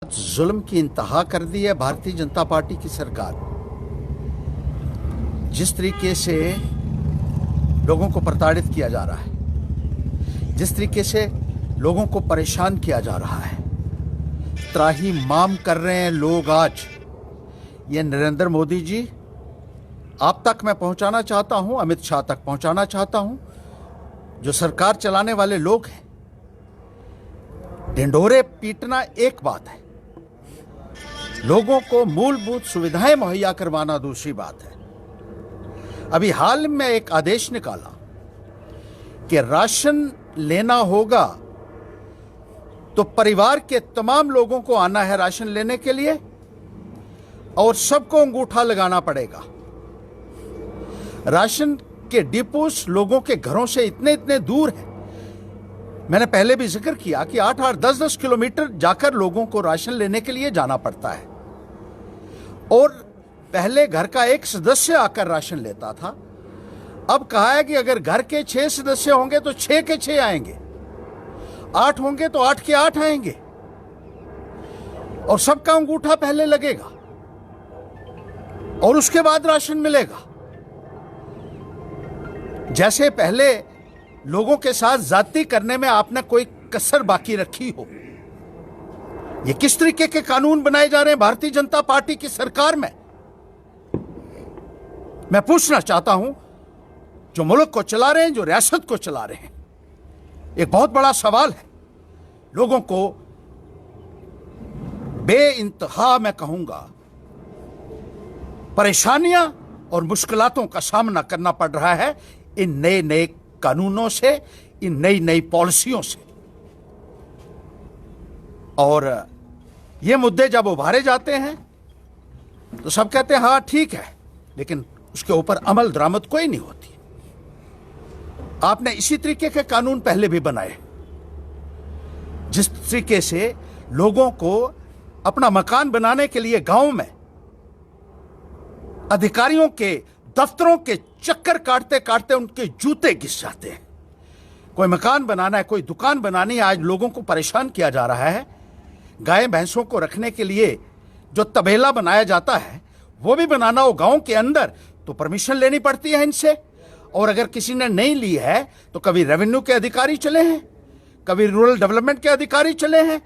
जुल्म की इंतहा कर दी है भारतीय जनता पार्टी की सरकार। जिस तरीके से लोगों को प्रताड़ित किया जा रहा है, जिस तरीके से लोगों को परेशान किया जा रहा है, त्राही माम कर रहे हैं लोग। आज ये नरेंद्र मोदी जी आप तक मैं पहुंचाना चाहता हूं, अमित शाह तक पहुंचाना चाहता हूं। जो सरकार चलाने वाले लोग हैं, ढिंढोरे पीटना एक बात है, लोगों को मूलभूत सुविधाएं मुहैया करवाना दूसरी बात है। अभी हाल में एक आदेश निकाला कि राशन लेना होगा तो परिवार के तमाम लोगों को आना है राशन लेने के लिए और सबको अंगूठा लगाना पड़ेगा। राशन के डिपोस लोगों के घरों से इतने इतने दूर हैं। मैंने पहले भी जिक्र किया कि 8-8, 10-10 किलोमीटर जाकर लोगों को राशन लेने के लिए जाना पड़ता है और पहले घर का एक सदस्य आकर राशन लेता था। अब कहा है कि अगर घर के 6 सदस्य होंगे तो 6 के 6 आएंगे, 8 होंगे तो 8 के 8 आएंगे और सबका अंगूठा पहले लगेगा और उसके बाद राशन मिलेगा। जैसे पहले लोगों के साथ जाति करने में आपने कोई कसर बाकी रखी हो। ये किस तरीके के कानून बनाए जा रहे हैं भारतीय जनता पार्टी की सरकार में? मैं पूछना चाहता हूं, जो मुल्क को चला रहे हैं, जो रियासत को चला रहे हैं, एक बहुत बड़ा सवाल है। लोगों को बेइंतहा मैं कहूंगा परेशानियां और मुश्किलातों का सामना करना पड़ रहा है इन नए नए कानूनों से, इन नई नई पॉलिसियों से। और ये मुद्दे जब उभारे जाते हैं तो सब कहते हैं हाँ ठीक है, लेकिन उसके ऊपर अमल दरामद कोई नहीं होती। आपने इसी तरीके के कानून पहले भी बनाए, जिस तरीके से लोगों को अपना मकान बनाने के लिए गांव में अधिकारियों के दफ्तरों के चक्कर काटते काटते उनके जूते घिस जाते हैं। कोई मकान बनाना है, कोई दुकान बनानी है, आज लोगों को परेशान किया जा रहा है। गाय भैंसों को रखने के लिए जो तबेला बनाया जाता है वो भी बनाना हो गांव के अंदर तो परमिशन लेनी पड़ती है इनसे। और अगर किसी ने नहीं ली है तो कभी रेवेन्यू के अधिकारी चले हैं, कभी रूरल डेवलपमेंट के अधिकारी चले हैं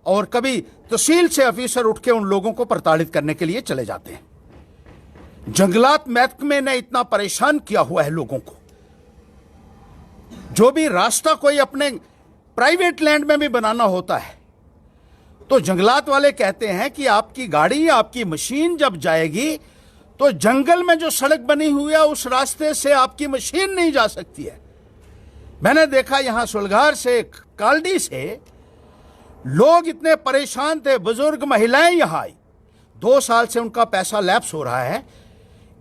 और कभी तहसील से ऑफिसर उठ के उन लोगों को प्रताड़ित करने के लिए चले जाते हैं। जंगलात महकमे ने इतना परेशान किया हुआ है लोगों को। जो भी रास्ता कोई अपने प्राइवेट लैंड में भी बनाना होता है तो जंगलात वाले कहते हैं कि आपकी गाड़ी, आपकी मशीन जब जाएगी तो जंगल में जो सड़क बनी हुई है उस रास्ते से आपकी मशीन नहीं जा सकती है। मैंने देखा यहां सुलगार से, कालडी से लोग इतने परेशान थे, बुजुर्ग महिलाएं यहां आई। 2 साल से उनका पैसा लैप्स हो रहा है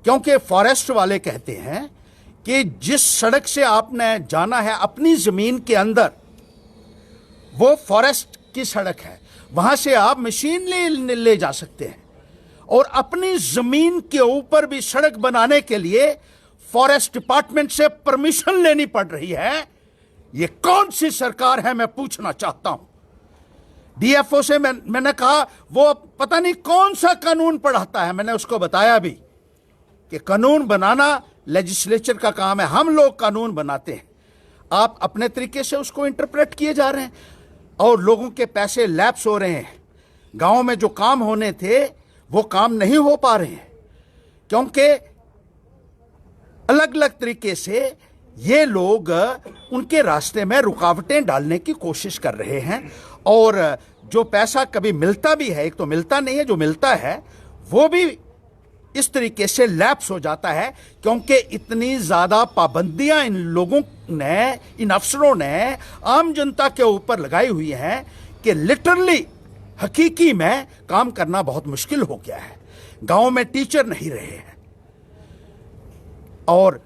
क्योंकि फॉरेस्ट वाले कहते हैं कि जिस सड़क से आपने जाना है अपनी जमीन के अंदर, वो फॉरेस्ट की सड़क है, वहां से आप मशीन ले जा सकते हैं। और अपनी जमीन के ऊपर भी सड़क बनाने के लिए फॉरेस्ट डिपार्टमेंट से परमिशन लेनी पड़ रही है। ये कौन सी सरकार है, मैं पूछना चाहता हूं। डीएफओ से मैंने कहा वो पता नहीं कौन सा कानून पढ़ाता है। मैंने उसको बताया भी कि कानून बनाना लेजिस्लेचर का काम है, हम लोग कानून बनाते हैं। आप अपने तरीके से उसको इंटरप्रेट किए जा रहे हैं और लोगों के पैसे लैप्स हो रहे हैं। गांव में जो काम होने थे वो काम नहीं हो पा रहे हैं क्योंकि अलग अलग तरीके से ये लोग उनके रास्ते में रुकावटें डालने की कोशिश कर रहे हैं। और जो पैसा कभी मिलता भी है, एक तो मिलता नहीं है, जो मिलता है वो भी इस तरीके से लैप्स हो जाता है क्योंकि इतनी ज्यादा पाबंदियां इन लोगों ने, इन अफसरों ने आम जनता के ऊपर लगाई हुई हैं कि लिटरली हकीकी में काम करना बहुत मुश्किल हो गया है। गांव में टीचर नहीं रहे हैं और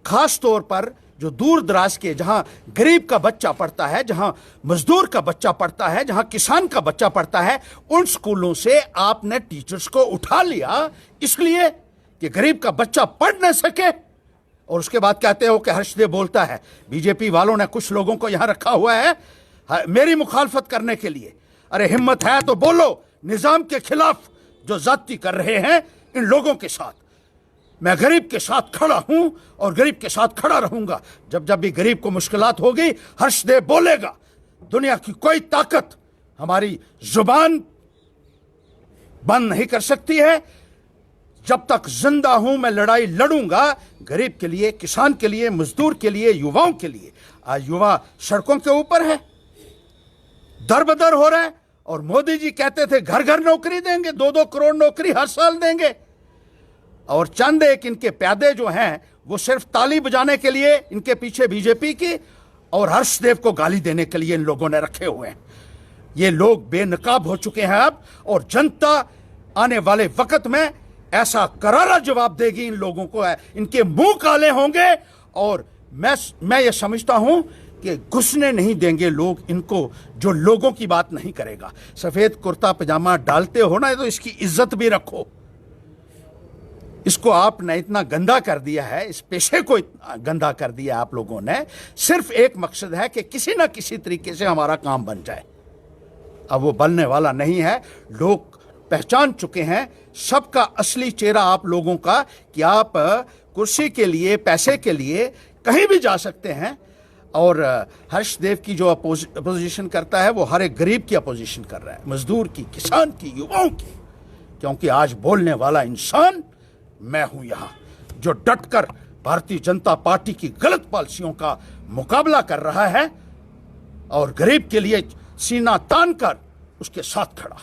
खास तौर पर जो दूर दराज के, जहां गरीब का बच्चा पढ़ता है, जहां मजदूर का बच्चा पढ़ता है, जहां किसान का बच्चा पढ़ता है, उन स्कूलों से आपने टीचर्स को उठा लिया इसलिए कि गरीब का बच्चा पढ़ न सके। और उसके बाद कहते हो कि हर्षदेव बोलता है। बीजेपी वालों ने कुछ लोगों को यहां रखा हुआ है मेरी मुखालफत करने के लिए। अरे हिम्मत है तो बोलो, निजाम के खिलाफ जो जाती कर रहे हैं इन लोगों के साथ। मैं गरीब के साथ खड़ा हूं और गरीब के साथ खड़ा रहूंगा। जब जब भी गरीब को मुश्किलात होगी, हर्षदेव बोलेगा। दुनिया की कोई ताकत हमारी जुबान बंद नहीं कर सकती है। जब तक जिंदा हूं मैं लड़ाई लड़ूंगा, गरीब के लिए, किसान के लिए, मजदूर के लिए, युवाओं के लिए। आज युवा सड़कों के ऊपर है, दर बदर हो रहा है। और मोदी जी कहते थे घर घर नौकरी देंगे, 2-2 करोड़ नौकरी हर साल देंगे। और चंद एक इनके प्यादे जो हैं वो सिर्फ ताली बजाने के लिए इनके पीछे बीजेपी की और हर्षदेव को गाली देने के लिए इन लोगों ने रखे हुए हैं। ये लोग बेनकाब हो चुके हैं अब, और जनता आने वाले वक्त में ऐसा करारा जवाब देगी इन लोगों को। इनके मुंह काले होंगे और मैं ये समझता हूं कि घुसने नहीं देंगे लोग इनको, जो लोगों की बात नहीं करेगा। सफेद कुर्ता पजामा डालते हो ना तो इसकी इज्जत भी रखो। इसको आपने इतना गंदा कर दिया है, इस पेशे को इतना गंदा कर दिया आप लोगों ने। सिर्फ एक मकसद है कि किसी ना किसी तरीके से हमारा काम बन जाए। अब वो बनने वाला नहीं है। लोग पहचान चुके हैं सबका असली चेहरा आप लोगों का, कि आप कुर्सी के लिए, पैसे के लिए कहीं भी जा सकते हैं। और हर्षदेव की जो अपोजिशन करता है वो हर एक गरीब की अपोजिशन कर रहा है, मजदूर की, किसान की, युवाओं की। क्योंकि आज बोलने वाला इंसान मैं हूं यहां, जो डटकर भारतीय जनता पार्टी की गलत पॉलिसियों का मुकाबला कर रहा है और गरीब के लिए सीना तान कर उसके साथ खड़ा।